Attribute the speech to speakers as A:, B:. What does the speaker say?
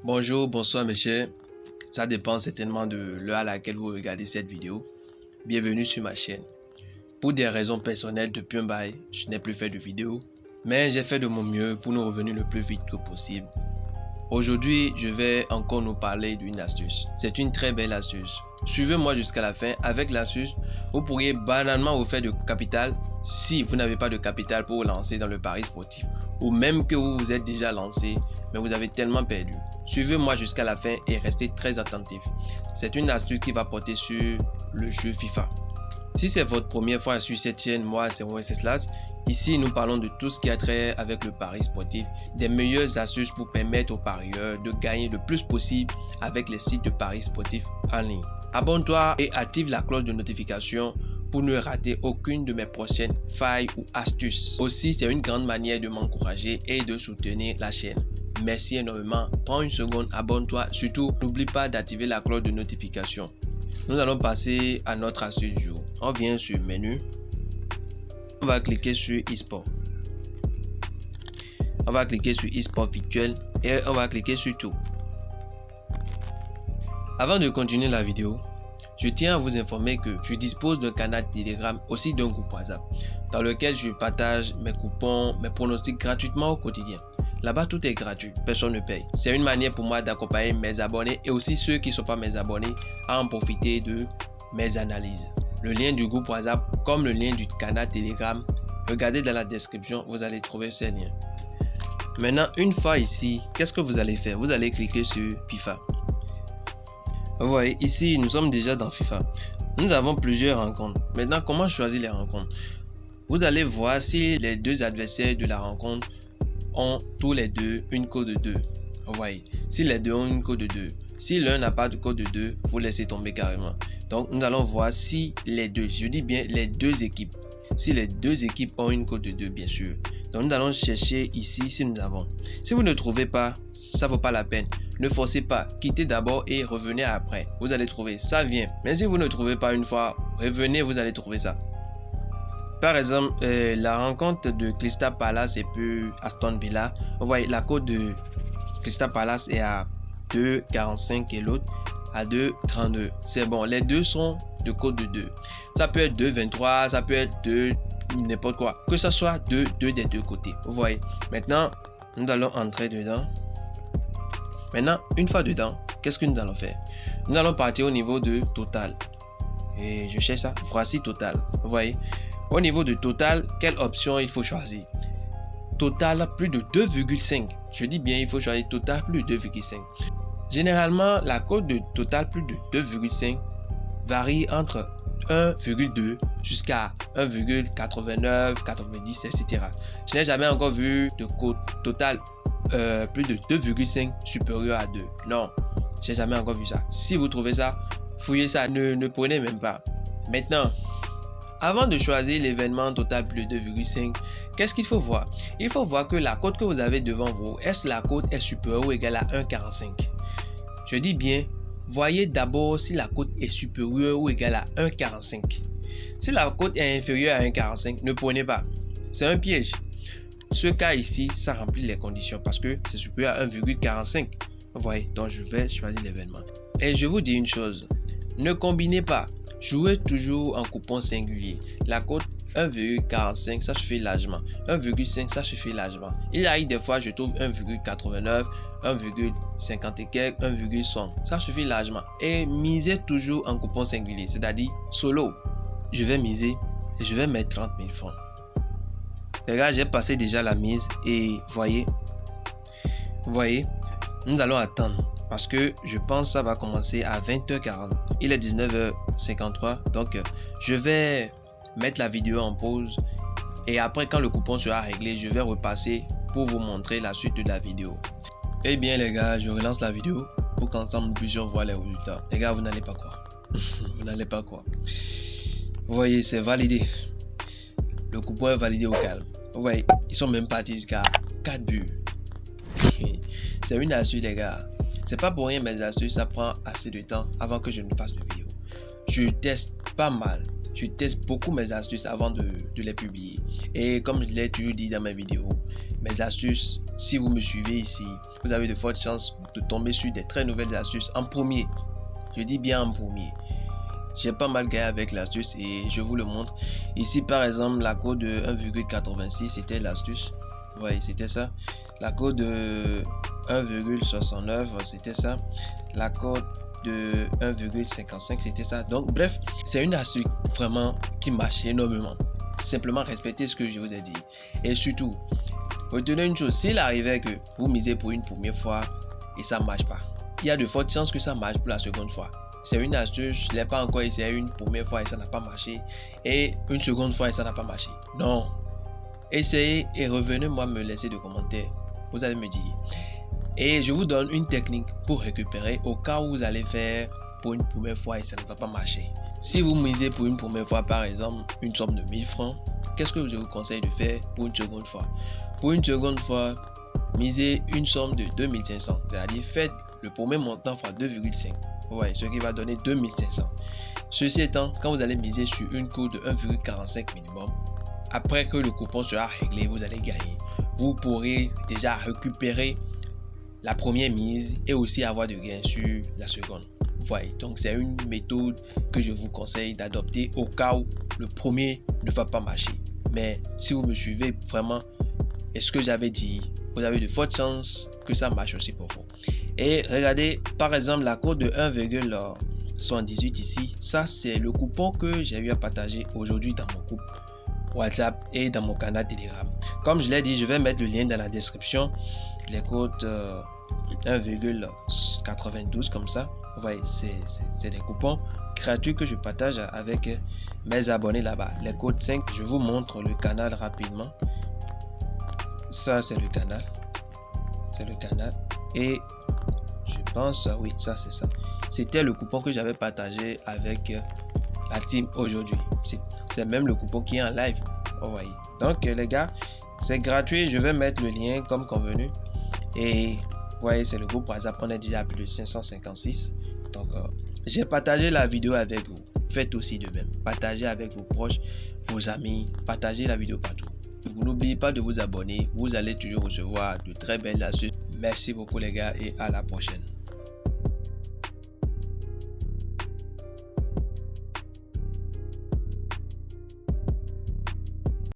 A: Bonjour, bonsoir mes chers. Ça dépend certainement de l'heure à laquelle vous regardez cette vidéo. Bienvenue sur ma chaîne. Pour des raisons personnelles, depuis un bail, je n'ai plus fait de vidéos. Mais j'ai fait de mon mieux pour nous revenir le plus vite que possible. Aujourd'hui, je vais encore nous parler d'une astuce. C'est une très belle astuce. Suivez-moi jusqu'à la fin. Avec l'astuce, vous pourriez banalement vous faire de capital si vous n'avez pas de capital pour vous lancer dans le pari sportif. Ou même que vous vous êtes déjà lancé, mais vous avez tellement perdu. Suivez-moi jusqu'à la fin et restez très attentifs. C'est une astuce qui va porter sur le jeu FIFA. Si c'est votre première fois sur cette chaîne, moi c'est Wenceslas. Ici nous parlons de tout ce qui a trait avec le pari sportif, des meilleures astuces pour permettre aux parieurs de gagner le plus possible avec les sites de paris sportifs en ligne. Abonne-toi et active la cloche de notification pour ne rater aucune de mes prochaines failles ou astuces. Aussi, c'est une grande manière de m'encourager et de soutenir la chaîne. Merci énormément. Prends une seconde, abonne-toi. Surtout, n'oublie pas d'activer la cloche de notification. Nous allons passer à notre astuce du jour. On vient sur menu. On va cliquer sur e-sport. On va cliquer sur e-sport virtuel et on va cliquer sur tout. Avant de continuer la vidéo, je tiens à vous informer que je dispose d'un canal Telegram, aussi d'un groupe WhatsApp, dans lequel je partage mes coupons, mes pronostics gratuitement au quotidien. Là-bas, tout est gratuit, personne ne paye. C'est une manière pour moi d'accompagner mes abonnés et aussi ceux qui ne sont pas mes abonnés à en profiter de mes analyses. Le lien du groupe WhatsApp comme le lien du canal Telegram, regardez dans la description, vous allez trouver ces liens. Maintenant, une fois ici, qu'est-ce que vous allez faire? Vous allez cliquer sur FIFA. Vous voyez, ici, nous sommes déjà dans FIFA. Nous avons plusieurs rencontres. Maintenant, comment choisir les rencontres? Vous allez voir si les deux adversaires de la rencontre ont tous les deux une code de 2. Vous voyez, si les deux ont une code de 2. Si l'un n'a pas de code de 2, vous laissez tomber carrément. Donc, nous allons voir si les deux, je dis bien les deux équipes. Si les deux équipes ont une code de 2, bien sûr. Donc, nous allons chercher ici si nous avons. Si vous ne trouvez pas, ça ne vaut pas la peine. Ne forcez pas, quittez d'abord et revenez après. Vous allez trouver, ça vient. Mais si vous ne trouvez pas une fois, revenez, vous allez trouver ça. Par exemple, la rencontre de Crystal Palace et puis Aston Villa. Vous voyez, la cote de Crystal Palace est à 2,45 et l'autre à 2,32. C'est bon, les deux sont de cote de 2. Ça peut être 2,23, ça peut être 2, n'importe quoi. Que ce soit 2 des deux côtés. Vous voyez, maintenant, nous allons entrer dedans. Maintenant, une fois dedans, qu'est-ce que nous allons faire? Nous allons partir au niveau de total. Et je cherche ça. Voici total. Vous voyez? Au niveau de total, quelle option il faut choisir? Total plus de 2,5. Je dis bien, il faut choisir total plus de 2,5. Généralement, la cote de total plus de 2,5 varie entre 1,2 jusqu'à 1,89, 90, etc. Je n'ai jamais encore vu de cote totale plus de 2,5 supérieur à 2. Non, j'ai jamais encore vu ça. Si vous trouvez ça, fouillez ça, ne prenez même pas. Maintenant, avant de choisir l'événement total plus de 2,5, qu'est-ce qu'il faut voir? Il faut voir que la cote que vous avez devant vous, est-ce la cote est supérieure ou égale à 1,45? Je dis bien, voyez d'abord si la cote est supérieure ou égale à 1,45. Si la cote est inférieure à 1,45, ne prenez pas. C'est un piège. Ce cas ici, ça remplit les conditions parce que c'est supérieur à 1,45. Vous voyez, donc je vais choisir l'événement. Et je vous dis une chose, ne combinez pas. Jouez toujours en coupon singulier. La cote 1,45, ça suffit largement. 1,5, ça suffit largement. Il arrive des fois, je trouve 1,89, 1,50 et quelques, 1,60. Ça suffit largement. Et misez toujours en coupon singulier, c'est-à-dire solo. Je vais miser et je vais mettre 30 000 francs. Les gars, j'ai passé déjà la mise et voyez, nous allons attendre parce que je pense que ça va commencer à 20h40. Il est 19h53, donc je vais mettre la vidéo en pause et après quand le coupon sera réglé, je vais repasser pour vous montrer la suite de la vidéo. Eh bien les gars, je relance la vidéo pour qu'ensemble nous puissions voir les résultats. Les gars, vous n'allez pas croire. Vous n'allez pas croire. Vous voyez, c'est validé. Le coupon est validé au calme. Vous voyez, ils sont même partis jusqu'à 4 buts. C'est une astuce les gars. C'est pas pour rien mes astuces, ça prend assez de temps avant que je ne fasse de vidéo. Je teste pas mal. Je teste beaucoup mes astuces avant de les publier. Et comme je l'ai toujours dit dans mes vidéos, mes astuces, si vous me suivez ici, vous avez de fortes chances de tomber sur des très nouvelles astuces en premier. Je dis bien en premier. J'ai pas mal gagné avec l'astuce et je vous le montre. Ici par exemple, la cote de 1,86 c'était l'astuce. Ouais, c'était ça. La cote de 1,69 c'était ça. La cote de 1,55 c'était ça. Donc bref, c'est une astuce vraiment qui marche énormément. Simplement respectez ce que je vous ai dit. Et surtout, retenez une chose, s'il arrivait que vous misez pour une première fois et ça ne marche pas, il y a de fortes chances que ça marche pour la seconde fois. C'est une astuce, je ne l'ai pas encore essayé une première fois et ça n'a pas marché. Et une seconde fois et ça n'a pas marché. Non. Essayez et revenez-moi me laisser des commentaires. Vous allez me dire. Et je vous donne une technique pour récupérer au cas où vous allez faire pour une première fois et ça ne va pas marcher. Si vous misez pour une première fois par exemple une somme de 1000 francs, qu'est-ce que je vous conseille de faire pour une seconde fois? Pour une seconde fois, misez une somme de 2500. C'est-à-dire faites le premier montant fois 2,5. Ouais, ce qui va donner 2500. Ceci étant, quand vous allez miser sur une cote de 1,45 minimum, après que le coupon sera réglé, vous allez gagner. Vous pourrez déjà récupérer la première mise et aussi avoir de gains sur la seconde. Voyez, donc c'est une méthode que je vous conseille d'adopter au cas où le premier ne va pas marcher. Mais si vous me suivez vraiment, et ce que j'avais dit, vous avez de fortes chances que ça marche aussi pour vous. Et regardez, par exemple, la cote de 1,78 ici, ça c'est le coupon que j'ai eu à partager aujourd'hui dans mon groupe WhatsApp et dans mon canal Telegram. Comme je l'ai dit, je vais mettre le lien dans la description. Les cotes 1,92 comme ça. Vous voyez, c'est des coupons gratuits que je partage avec mes abonnés là-bas. Les codes 5, je vous montre le canal rapidement. Ça c'est le canal. C'est le canal. Et je pense, oui, ça c'est ça. C'était le coupon que j'avais partagé avec la team aujourd'hui. C'est même le coupon qui est en live. Vous voyez. Donc les gars, c'est gratuit. Je vais mettre le lien comme convenu. Et vous voyez, c'est le groupe WhatsApp. On est déjà à plus de 556. Donc j'ai partagé la vidéo avec vous. Faites aussi de même. Partagez avec vos proches, vos amis. Partagez la vidéo partout. Vous n'oubliez pas de vous abonner. Vous allez toujours recevoir de très belles astuces. Merci beaucoup les gars et à la prochaine.